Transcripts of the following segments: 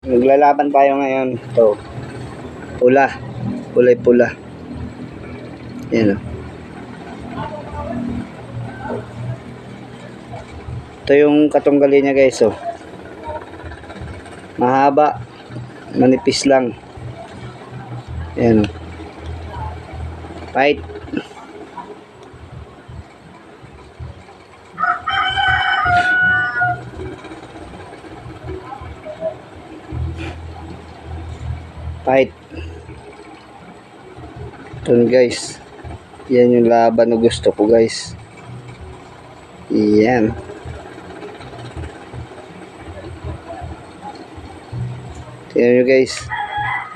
Naglalaban tayo ngayon. Ito. Pula. Kulay pula. Yan o. Ito yung katunggali niya guys oh. Mahaba. Manipis lang. Yan o. Fight. Fight. Ito guys. Yan yung laban na gusto ko guys. Yan. Tingnan nyo guys.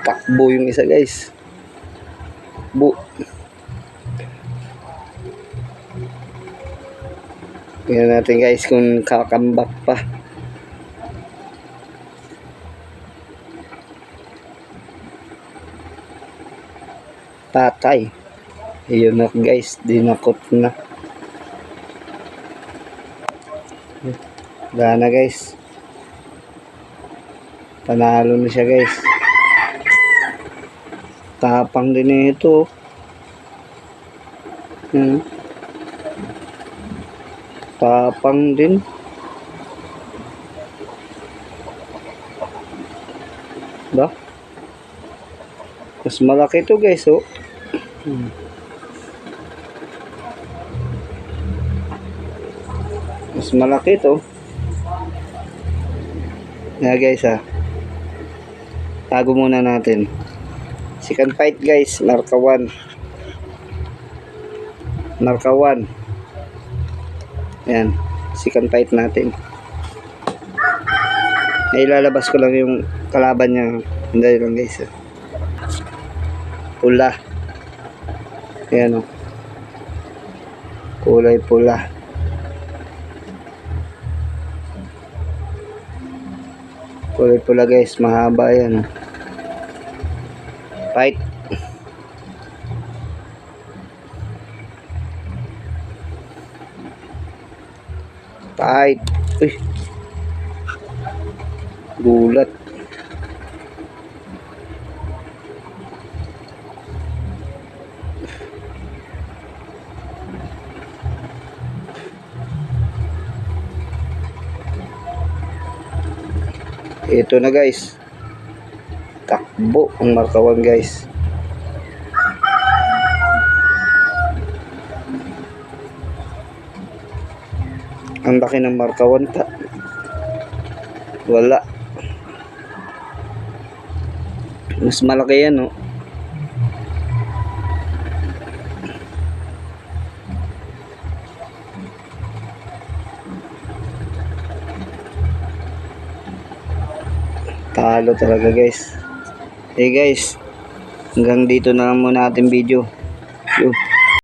Takbo yung isa guys. Bu. Tingnan natin guys kung kakambak pa. Patay. Ayun na guys, dinakot na. Wala na guys. Panalo na siya guys. Tapang din ito. Tapang din. Ba? Mas malaki ito guys oh. Mas malaki ito. Nga guys ha. Tago muna natin. Second fight guys. Marka 1. Marka 1. Ayan. Second fight natin. Ay ilalabas ko lang yung kalaban niya. Hindi lang guys ha. Pula. Ayan o. Kulay pula. Kulay pula guys. Mahaba yan. Fight. Fight. Uy. Gulat. Ito na guys. Takbo ang Marka 1 guys. Ang laki ng Marka 1 pa. Wala. Mas malaki yan oh. Talo talaga guys. Hey guys, hanggang dito na lang muna ating video.